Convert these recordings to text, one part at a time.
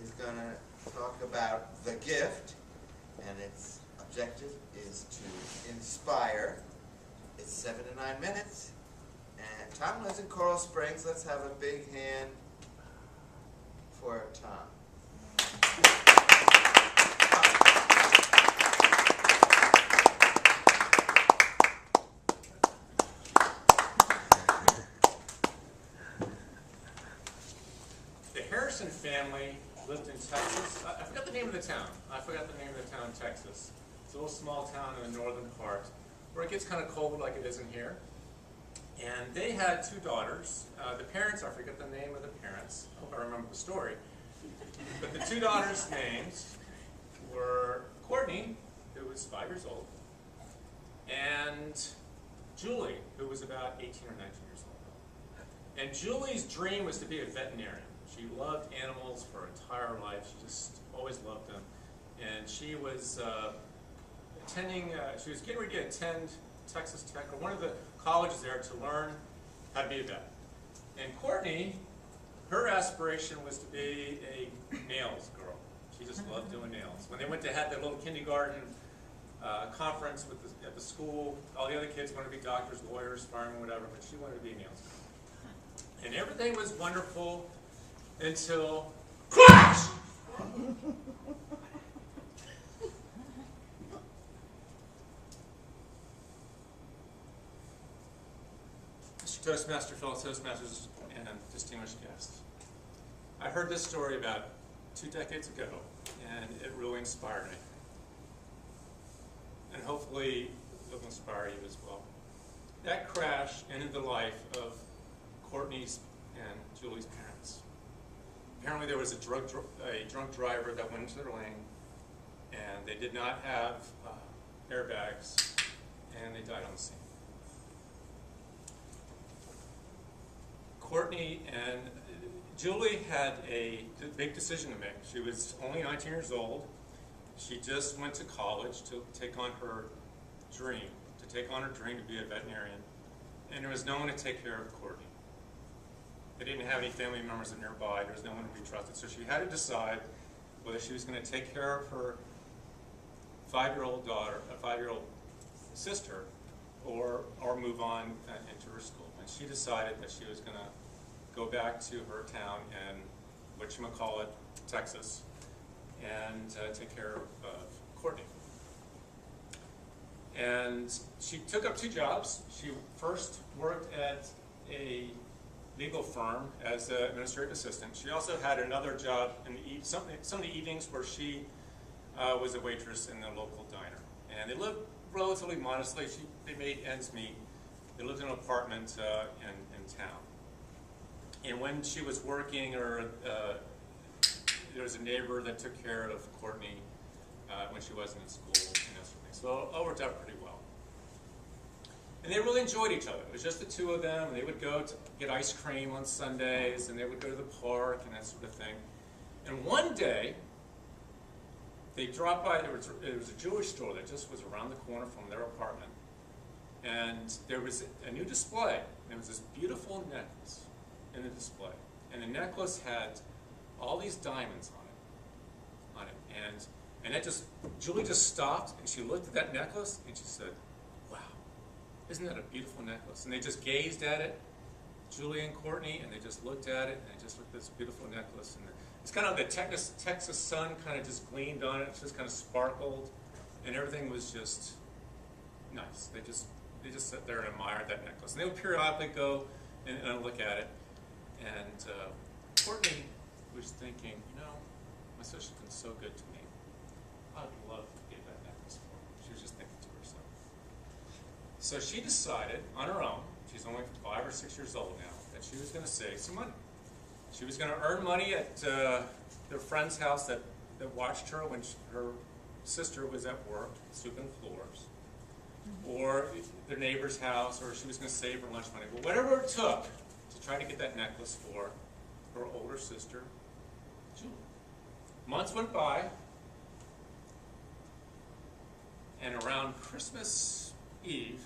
is going to talk about The Gift, and its objective is to inspire. It's 7 to 9 minutes, and Tom lives in Coral Springs. Let's have a big hand for Tom. The Harrison family lived in Texas. I forgot the name of the town. Texas. It's a little small town in the northern part where it gets kind of cold like it is in here. And they had 2 daughters. The parents, I forget the name of the parents. I hope I remember the story. But the 2 daughters' names were Courtney, who was 5 years old, and Julie, who was about 18 or 19 years old. And Julie's dream was to be a veterinarian. She loved animals for her entire life. She just always loved them. And she was she was getting ready to attend Texas Tech, or one of the colleges there, to learn how to be a vet. And Courtney, her aspiration was to be a nails girl. She just loved doing nails. When they went to have their little kindergarten conference at the school, all the other kids wanted to be doctors, lawyers, firemen, whatever, but she wanted to be a nails girl. And everything was wonderful until crash! Mr. Toastmaster, fellow Toastmasters, and distinguished guests. I heard this story about 2 decades ago, and it really inspired me. And hopefully it will inspire you as well. That crash ended the life of Courtney's and Julie's parents. Apparently there was a drunk driver that went into their lane, and they did not have airbags, and they died on the scene. Courtney and Julie had a big decision to make. She was only 19 years old. She just went to college to take on her dream, to be a veterinarian. And there was no one to take care of Courtney. They didn't have any family members nearby. There was no one to be trusted. So she had to decide whether she was going to take care of her 5-year-old daughter, a 5-year-old sister, or move on into her school. And she decided that she was going to go back to her town in whatchamacallit, Texas, and take care of Courtney. And she took up 2 jobs. She first worked at a legal firm as an administrative assistant. She also had another job in some of the evenings where she was a waitress in the local diner. And they lived relatively modestly. They made ends meet. They lived in an apartment in town. And when she was working, there was a neighbor that took care of Courtney when she wasn't in school and that sort of thing. So it all worked out pretty well. And they really enjoyed each other. It was just the 2 of them. They would go to get ice cream on Sundays, and they would go to the park and that sort of thing. And one day, they dropped by. There was a jewelry store that just was around the corner from their apartment. And there was a new display. There was this beautiful necklace in the display. And the necklace had all these diamonds on it. And that Julie just stopped, and she looked at that necklace, and she said, "Wow, isn't that a beautiful necklace?" And they just gazed at it, Julie and Courtney, and they just looked at it, and they just looked at this beautiful necklace. And it's kind of the Texas sun kind of just gleamed on it. It just kind of sparkled, and everything was just nice. They just sat there and admired that necklace. And they would periodically go and look at it. And Courtney was thinking, my sister's been so good to me. I'd love to get that necklace for her. She was just thinking to herself. So she decided on her own, she's only 5 or 6 years old now, that she was going to save some money. She was going to earn money at their friend's house that watched her when her sister was at work, sweeping floors, or their neighbor's house, or she was going to save her lunch money. But whatever it took to try to get that necklace for her older sister, Julie. Months went by, and around Christmas Eve,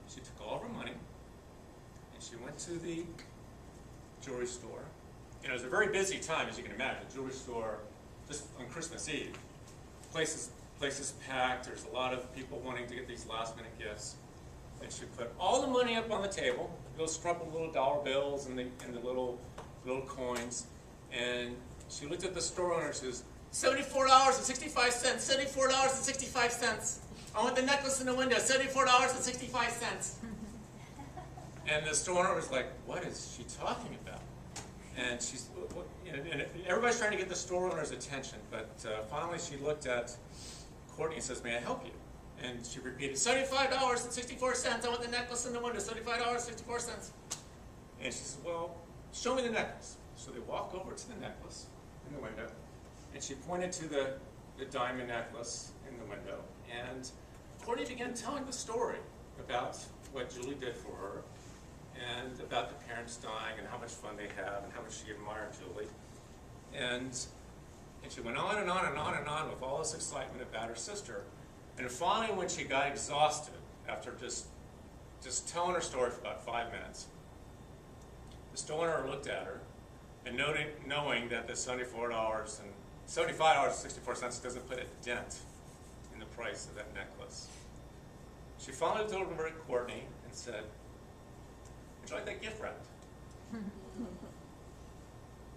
she took all of her money, and she went to the jewelry store. And it was a very busy time, as you can imagine. The jewelry store just on Christmas Eve. Places packed, there's a lot of people wanting to get these last minute gifts. And she put all the money up on the table, those crumpled little dollar bills and the little coins, and she looked at the store owner and says, $74.65, $74.65. I want the necklace in the window, $74.65. And the store owner was like, what is she talking about? And and everybody's trying to get the store owner's attention, but finally she looked at Courtney and says, may I help you? And she repeated, $75.64. I want the necklace in the window, $75.64. And she said, well, show me the necklace. So they walk over to the necklace in the window, and she pointed to the diamond necklace in the window. And Courtney began telling the story about what Julie did for her, and about the parents dying, and how much fun they have, and how much she admired Julie. And she went on and on and on and on with all this excitement about her sister. And finally, when she got exhausted, after just telling her story for about 5 minutes, the store owner looked at her, and knowing that the $75.64 doesn't put a dent in the price of that necklace, she finally looked over at Courtney and said, would you like that gift wrapped?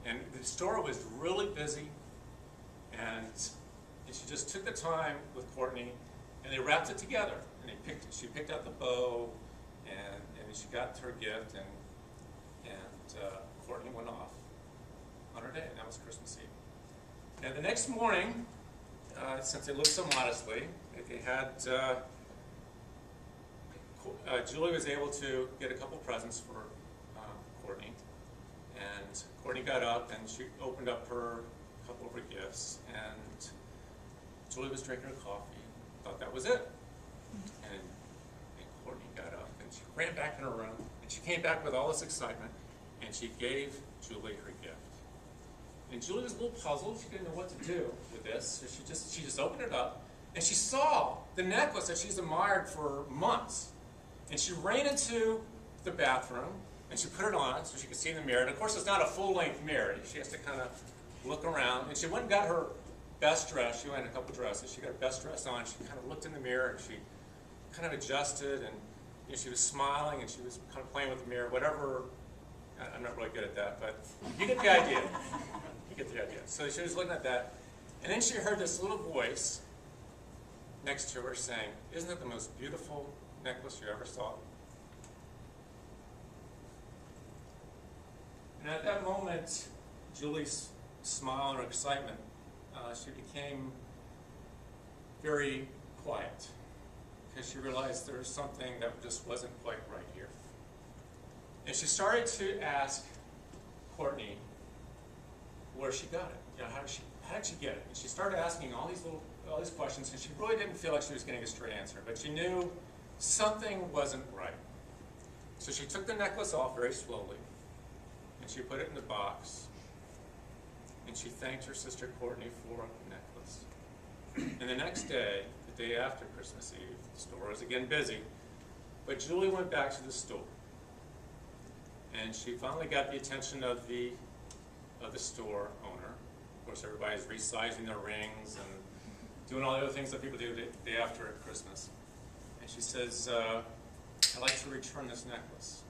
And the store was really busy, and she just took the time with Courtney, and they wrapped it together. And she picked out the bow, and she got her gift, and Courtney went off on her day, and that was Christmas Eve. And the next morning, since they lived so modestly, they had Julie was able to get a couple presents for Courtney, and Courtney got up and she opened up a couple of her gifts, and Julie was drinking her coffee, thought that was it. And Courtney got up and she ran back in her room, and she came back with all this excitement, and she gave Julie her gift. And Julie was a little puzzled. She didn't know what to do with this, so she just opened it up, and she saw the necklace that she's admired for months. And she ran into the bathroom, and she put it on so she could see in the mirror. And of course, it's not a full-length mirror. She has to kind of look around. And she went and got her best dress. She went in a couple dresses. She got her best dress on. She kind of looked in the mirror, and she kind of adjusted. And she was smiling, and she was kind of playing with the mirror. Whatever. I'm not really good at that, but you get the idea. You get the idea. So she was looking at that. And then she heard this little voice next to her saying, isn't it the most beautiful necklace you ever saw? And at that moment, Julie's smile and her excitement, she became very quiet, because she realized there was something that just wasn't quite right here. And she started to ask Courtney where she got it. How did she get it? And she started asking all these questions, and she really didn't feel like she was getting a straight answer, but she knew something wasn't right. So she took the necklace off very slowly, and she put it in the box, and she thanked her sister Courtney for the necklace. And the next day, the day after Christmas Eve, the store was again busy, but Julie went back to the store, and she finally got the attention of the store owner. Of course, everybody's resizing their rings and doing all the other things that people do the day after at Christmas. And she says, I'd like to return this necklace.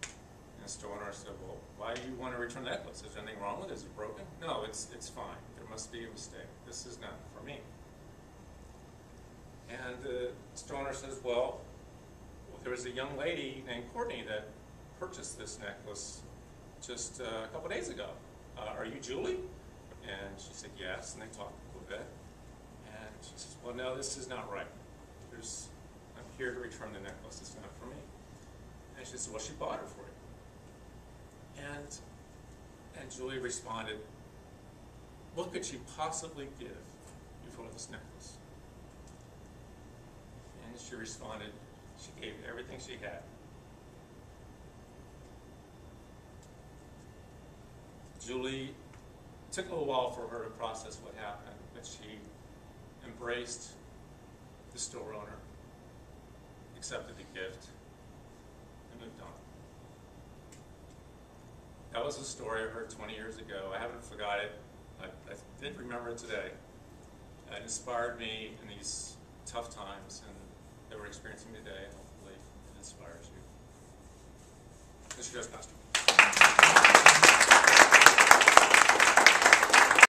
And the store owner said, well, why do you want to return the necklace? Is there anything wrong with it? Is it broken? No, it's fine. There must be a mistake. This is not for me. And the store owner says, well, there was a young lady named Courtney that purchased this necklace just a couple days ago. Are you Julie? And she said, yes. And they talked a little bit. And she says, well, no, this is not right. I'm here to return the necklace. It's not for me. And she said, well, she bought it for you. And Julie responded, what could she possibly give you for this necklace? And she responded, she gave everything she had. Julie took a little while for her to process what happened, but she embraced the store owner, accepted the gift, and moved on. That was a story I heard 20 years ago. I haven't forgot it. I did remember it today. It inspired me in these tough times and that we're experiencing today, and hopefully it inspires you. Mr. Ghostmaster.